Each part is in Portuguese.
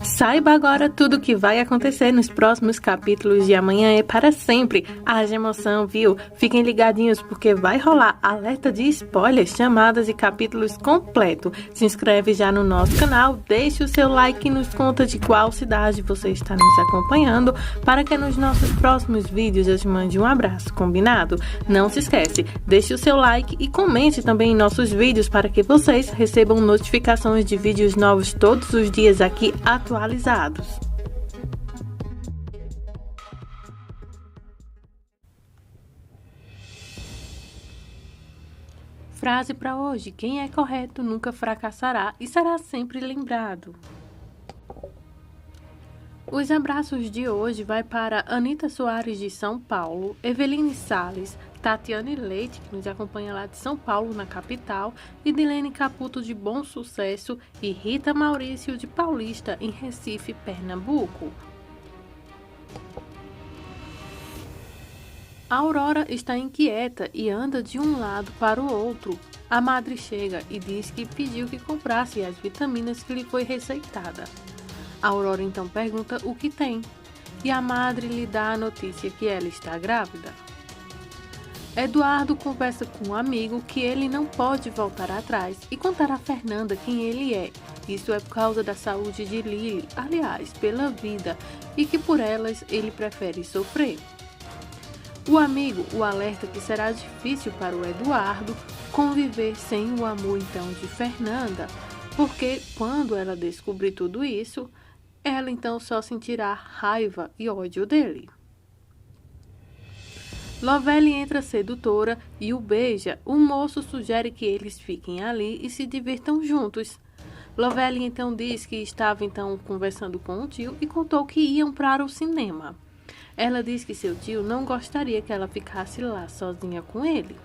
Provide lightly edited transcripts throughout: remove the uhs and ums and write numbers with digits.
Saiba agora tudo o que vai acontecer nos próximos capítulos de Amanhã é para Sempre. Haja emoção, viu? Fiquem ligadinhos porque vai rolar alerta de spoilers, chamadas e capítulos completo. Se inscreve já no nosso canal, deixe o seu like e nos conta de qual cidade você está nos acompanhando para que nos nossos próximos vídeos eu te mande um abraço, combinado? Não se esquece, deixe o seu like e comente também em nossos vídeos para que vocês recebam notificações de vídeos novos todos os dias aqui atualizados. Frase para hoje: quem é correto nunca fracassará e será sempre lembrado. Os abraços de hoje vai para Anita Soares de São Paulo, Eveline Salles, Tatiane Leite, que nos acompanha lá de São Paulo, na capital, e Dilene Caputo de Bom Sucesso e Rita Maurício de Paulista, em Recife, Pernambuco. A Aurora está inquieta e anda de um lado para o outro. A madre chega e diz que pediu que comprasse as vitaminas que lhe foi receitada. A Aurora então pergunta o que tem, e a madre lhe dá a notícia que ela está grávida. Eduardo conversa com um amigo que ele não pode voltar atrás e contar a Fernanda quem ele é. Isso é por causa da saúde de Lily, aliás, pela vida, e que por elas ele prefere sofrer. O amigo o alerta que será difícil para o Eduardo conviver sem o amor então de Fernanda, porque quando ela descobrir tudo isso, ela então só sentirá raiva e ódio dele. Lovely entra sedutora e o beija. O moço sugere que eles fiquem ali e se divirtam juntos. Lovely então diz que estava então conversando com o tio e contou que iam para o cinema. Ela diz que seu tio não gostaria que ela ficasse lá sozinha com ele.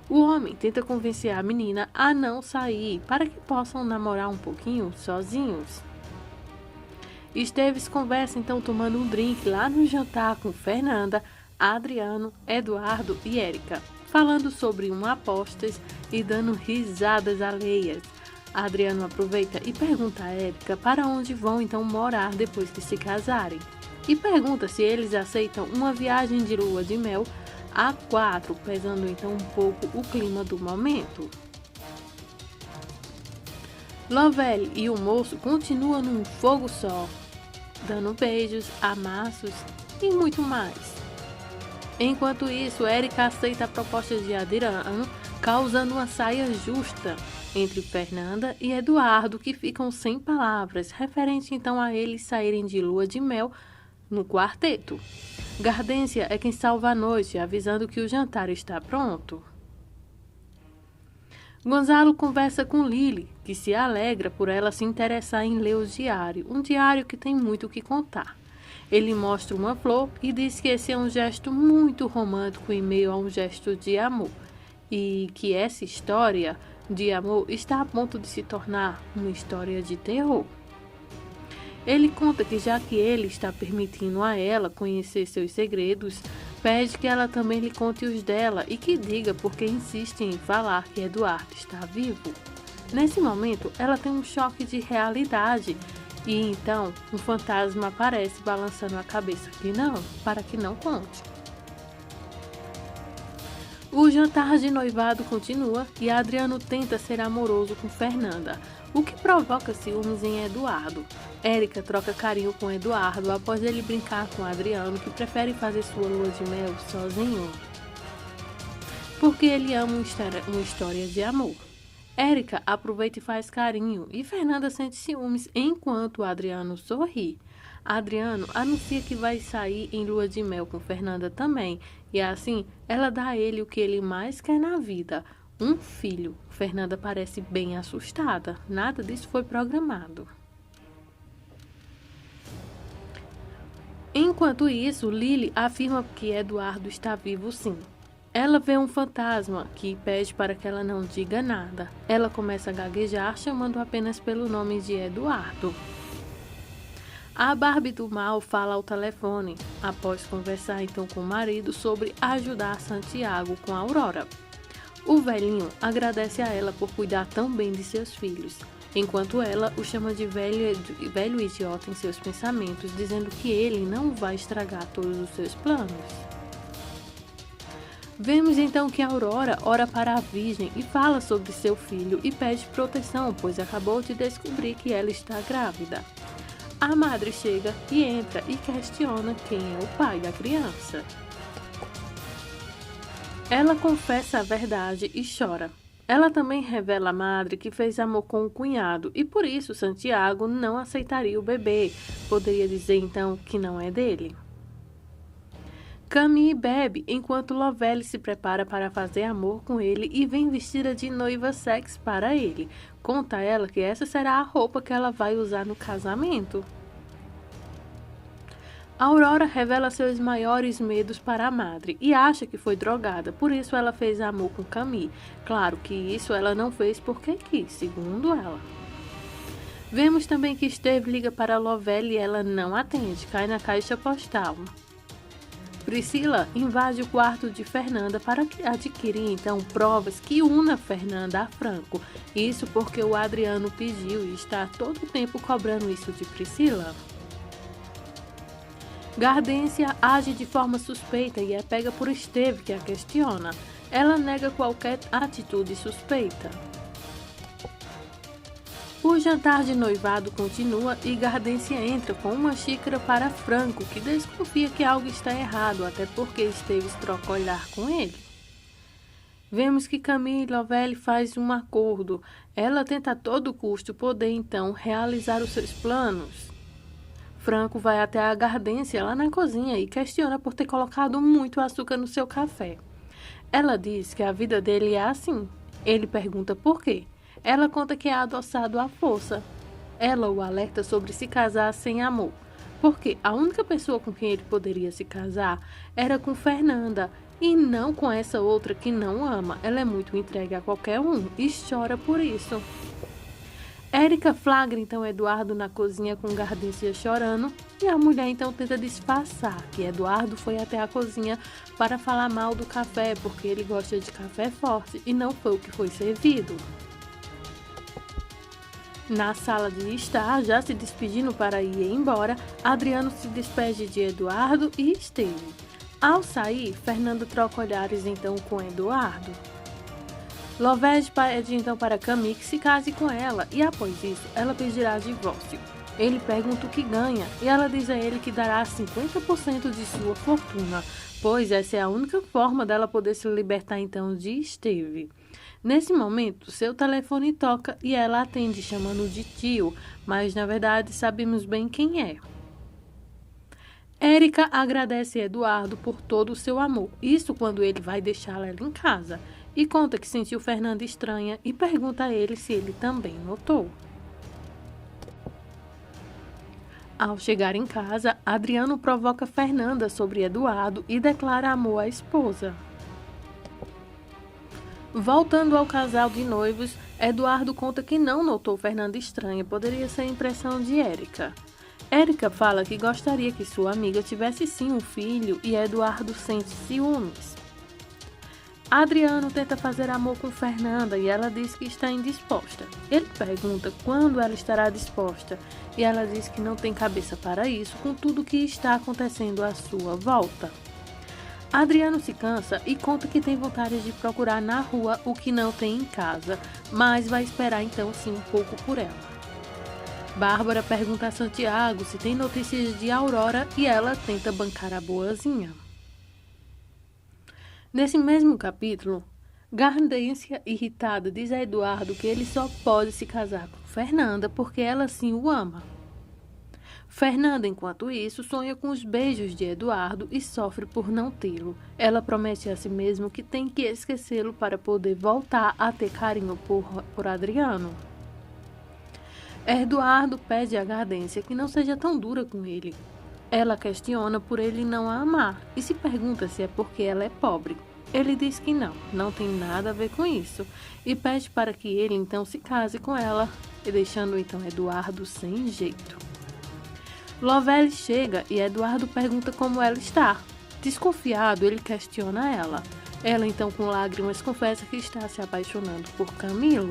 O homem tenta convencer a menina a não sair para que possam namorar um pouquinho sozinhos. Esteves conversa então tomando um drink lá no jantar com Fernanda, Adriano, Eduardo e Érica, falando sobre apostas e dando risadas alheias. Adriano aproveita e pergunta a Érica para onde vão então morar depois que se casarem. E pergunta se eles aceitam uma viagem de lua de mel a 4, pesando então um pouco o clima do momento. Lovely e o moço continuam num fogo só, dando beijos, amassos e muito mais. Enquanto isso, Érica aceita a proposta de Adriano, causando uma saia justa entre Fernanda e Eduardo, que ficam sem palavras, referente então a eles saírem de lua de mel no quarteto. Gardência é quem salva a noite, avisando que o jantar está pronto. Gonzalo conversa com Lily, que se alegra por ela se interessar em ler o diário, um diário que tem muito o que contar. Ele mostra uma flor e diz que esse é um gesto muito romântico em meio a um gesto de amor, e que essa história de amor está a ponto de se tornar uma história de terror. Ele conta que já que ele está permitindo a ela conhecer seus segredos, pede que ela também lhe conte os dela e que diga porque insiste em falar que Eduardo está vivo. Nesse momento, ela tem um choque de realidade e então um fantasma aparece balançando a cabeça que não, para que não conte. O jantar de noivado continua e Adriano tenta ser amoroso com Fernanda, o que provoca ciúmes em Eduardo. Érica troca carinho com Eduardo após ele brincar com Adriano, que prefere fazer sua lua de mel sozinho, porque ele ama uma história de amor. Érica aproveita e faz carinho, e Fernanda sente ciúmes enquanto Adriano sorri. Adriano anuncia que vai sair em lua de mel com Fernanda também, e assim ela dá a ele o que ele mais quer na vida, um filho. Fernanda parece bem assustada, nada disso foi programado. Enquanto isso, Lily afirma que Eduardo está vivo sim. Ela vê um fantasma que pede para que ela não diga nada. Ela começa a gaguejar, chamando apenas pelo nome de Eduardo. A Barbie do mal fala ao telefone, após conversar então com o marido sobre ajudar Santiago com a Aurora. O velhinho agradece a ela por cuidar tão bem de seus filhos. enquanto ela o chama de velho idiota em seus pensamentos, dizendo que ele não vai estragar todos os seus planos. Vemos então que Aurora ora para a Virgem e fala sobre seu filho e pede proteção, pois acabou de descobrir que ela está grávida. A madre chega e entra e questiona quem é o pai da criança. Ela confessa a verdade e chora. Ela também revela à madre que fez amor com o cunhado e por isso Santiago não aceitaria o bebê. Poderia dizer então que não é dele. Camille bebe enquanto Lovell se prepara para fazer amor com ele e vem vestida de noiva sexy para ele. Conta a ela que essa será a roupa que ela vai usar no casamento. Aurora revela seus maiores medos para a madre e acha que foi drogada, por isso ela fez amor com Camille. Claro que isso ela não fez porque quis, segundo ela. Vemos também que Esteve liga para Lovell e ela não atende, cai na caixa postal. Priscila invade o quarto de Fernanda para adquirir então provas que una Fernanda a Franco. Isso porque o Adriano pediu e está todo o tempo cobrando isso de Priscila. Gardência age de forma suspeita e é pega por Esteve, que a questiona. Ela nega qualquer atitude suspeita. O jantar de noivado continua e Gardência entra com uma xícara para Franco, que desconfia que algo está errado, até porque Esteves troca olhar com ele. Vemos que Camille e Lovell fazem um acordo. Ela tenta a todo custo poder, então, realizar os seus planos. Franco vai até a Gardência lá na cozinha e questiona por ter colocado muito açúcar no seu café. Ela diz que a vida dele é assim. Ele pergunta por quê. Ela conta que é adoçado à força. Ela o alerta sobre se casar sem amor, porque a única pessoa com quem ele poderia se casar era com Fernanda, e não com essa outra que não ama. Ela é muito entregue a qualquer um e chora por isso. Érica flagra então Eduardo na cozinha com Gardência chorando, e a mulher então tenta disfarçar que Eduardo foi até a cozinha para falar mal do café, porque ele gosta de café forte e não foi o que foi servido. Na sala de estar, já se despedindo para ir embora, Adriano se despede de Eduardo e Esteve. Ao sair, Fernanda troca olhares então com Eduardo. Lovell pede então para Camille que se case com ela e após isso, ela pedirá divórcio. Ele pergunta o que ganha e ela diz a ele que dará 50% de sua fortuna, pois essa é a única forma dela poder se libertar então de Esteve. Nesse momento, seu telefone toca e ela atende chamando de tio, mas na verdade sabemos bem quem é. Érica agradece Eduardo por todo o seu amor, isso quando ele vai deixá-la em casa, e conta que sentiu Fernanda estranha e pergunta a ele se ele também notou. Ao chegar em casa, Adriano provoca Fernanda sobre Eduardo e declara amor à esposa. Voltando ao casal de noivos, Eduardo conta que não notou Fernanda estranha, poderia ser impressão de Érica. Érica fala que gostaria que sua amiga tivesse sim um filho e Eduardo sente ciúmes. Adriano tenta fazer amor com Fernanda e ela diz que está indisposta. Ele pergunta quando ela estará disposta e ela diz que não tem cabeça para isso com tudo o que está acontecendo à sua volta. Adriano se cansa e conta que tem vontade de procurar na rua o que não tem em casa, mas vai esperar então sim um pouco por ela. Bárbara pergunta a Santiago se tem notícias de Aurora e ela tenta bancar a boazinha. Nesse mesmo capítulo, Gardência, irritada, diz a Eduardo que ele só pode se casar com Fernanda porque ela sim o ama. Fernanda, enquanto isso, sonha com os beijos de Eduardo e sofre por não tê-lo. Ela promete a si mesma que tem que esquecê-lo para poder voltar a ter carinho por Adriano. Eduardo pede a Gardência que não seja tão dura com ele. Ela questiona por ele não a amar e se pergunta se é porque ela é pobre. Ele diz que não tem nada a ver com isso e pede para que ele então se case com ela, e deixando então Eduardo sem jeito. Lovell chega e Eduardo pergunta como ela está. Desconfiado, ele questiona ela. Ela então com lágrimas confessa que está se apaixonando por Camilo.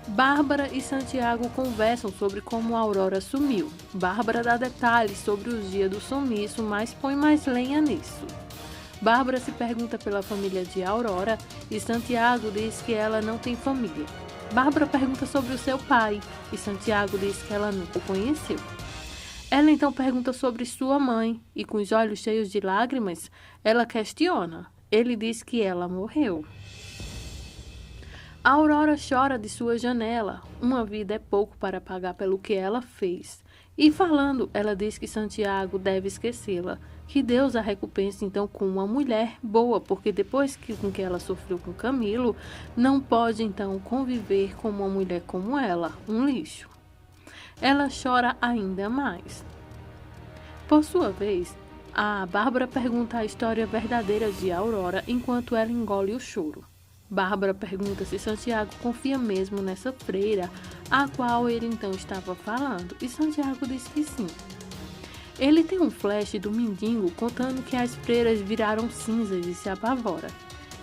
Bárbara e Santiago conversam sobre como Aurora sumiu. Bárbara dá detalhes sobre os dias do sumiço, mas põe mais lenha nisso. Bárbara se pergunta pela família de Aurora e Santiago diz que ela não tem família. Bárbara pergunta sobre o seu pai e Santiago diz que ela nunca o conheceu. Ela então pergunta sobre sua mãe e, com os olhos cheios de lágrimas, ela questiona. Ele diz que ela morreu. A Aurora chora de sua janela. Uma vida é pouco para pagar pelo que ela fez. E falando, ela diz que Santiago deve esquecê-la, que Deus a recompense então com uma mulher boa, porque depois com que ela sofreu com Camilo, não pode então conviver com uma mulher como ela, um lixo. Ela chora ainda mais. Por sua vez, a Bárbara pergunta a história verdadeira de Aurora enquanto ela engole o choro. Bárbara pergunta se Santiago confia mesmo nessa freira, a qual ele então estava falando, e Santiago diz que sim. Ele tem um flash do mendigo contando que as freiras viraram cinzas e se apavora.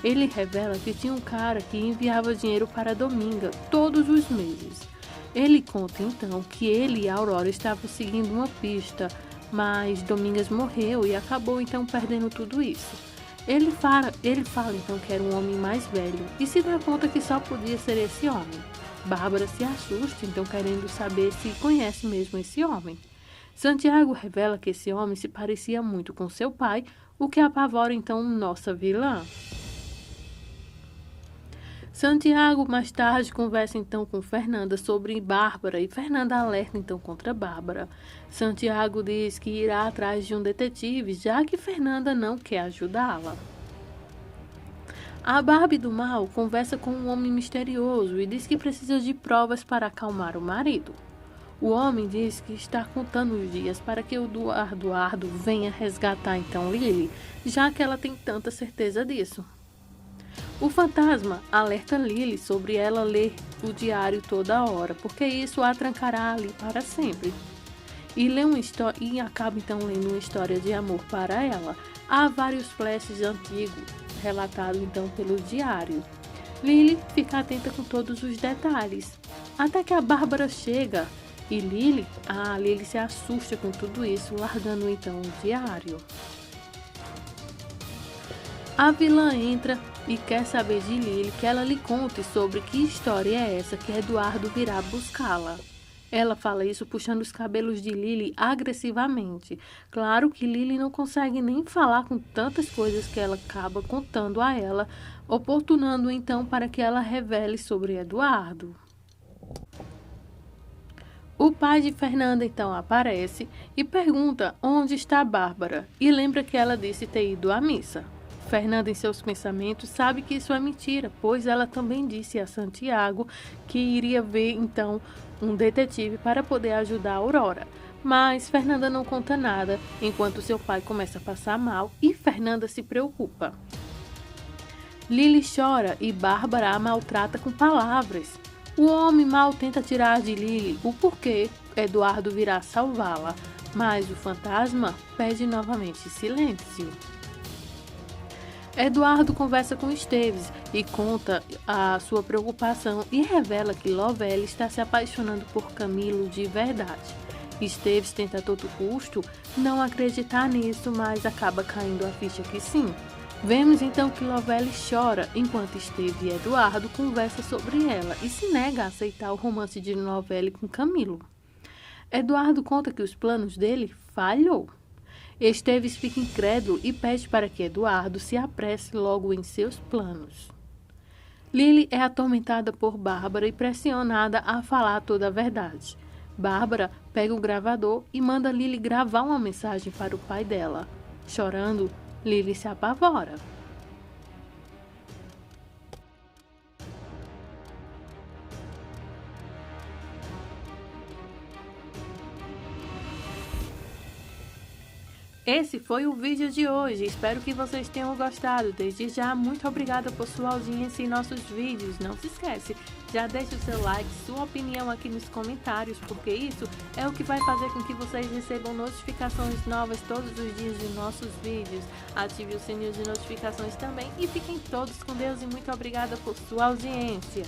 Ele revela que tinha um cara que enviava dinheiro para Dominga todos os meses. Ele conta então que ele e a Aurora estavam seguindo uma pista, mas Domingas morreu e acabou então perdendo tudo isso. Ele fala então que era um homem mais velho e se dá conta que só podia ser esse homem. Bárbara se assusta, então querendo saber se conhece mesmo esse homem. Santiago revela que esse homem se parecia muito com seu pai, o que apavora então nossa vilã. Santiago mais tarde conversa então com Fernanda sobre Bárbara e Fernanda alerta então contra Bárbara. Santiago diz que irá atrás de um detetive, já que Fernanda não quer ajudá-la. A Barbie do mal conversa com um homem misterioso e diz que precisa de provas para acalmar o marido. O homem diz que está contando os dias para que o Eduardo venha resgatar então Lily, já que ela tem tanta certeza disso. O fantasma alerta Lily sobre ela ler o diário toda hora, porque isso a trancará ali para sempre. E acaba então lendo uma história de amor para ela. Há vários flashes antigos relatados então pelo diário. Lily fica atenta com todos os detalhes, até que a Bárbara chega e Lily se assusta com tudo isso, largando então o diário. A vilã entra e quer saber de Lily que ela lhe conte sobre que história é essa que Eduardo virá buscá-la. Ela fala isso puxando os cabelos de Lily agressivamente. Claro que Lily não consegue nem falar com tantas coisas que ela acaba contando a ela, oportunando então para que ela revele sobre Eduardo. O pai de Fernanda então aparece e pergunta onde está Bárbara e lembra que ela disse ter ido à missa. Fernanda, em seus pensamentos, sabe que isso é mentira, pois ela também disse a Santiago que iria ver, então, um detetive para poder ajudar a Aurora. Mas Fernanda não conta nada, enquanto seu pai começa a passar mal e Fernanda se preocupa. Lily chora e Bárbara a maltrata com palavras. O homem mal tenta tirar de Lily o porquê Eduardo virá salvá-la, mas o fantasma pede novamente silêncio. Eduardo conversa com Esteves e conta a sua preocupação e revela que Lovell está se apaixonando por Camilo de verdade. Esteves tenta a todo custo não acreditar nisso, mas acaba caindo a ficha que sim. Vemos então que Lovell chora enquanto Esteves e Eduardo conversam sobre ela e se nega a aceitar o romance de Lovell com Camilo. Eduardo conta que os planos dele falhou. Esteves fica incrédulo e pede para que Eduardo se apresse logo em seus planos. Lily é atormentada por Bárbara e pressionada a falar toda a verdade. Bárbara pega o gravador e manda Lily gravar uma mensagem para o pai dela. Chorando, Lily se apavora. Esse foi o vídeo de hoje, espero que vocês tenham gostado. Desde já, muito obrigada por sua audiência em nossos vídeos. Não se esquece, já deixe o seu like, sua opinião aqui nos comentários, porque isso é o que vai fazer com que vocês recebam notificações novas todos os dias de nossos vídeos. Ative o sininho de notificações também e fiquem todos com Deus e muito obrigada por sua audiência.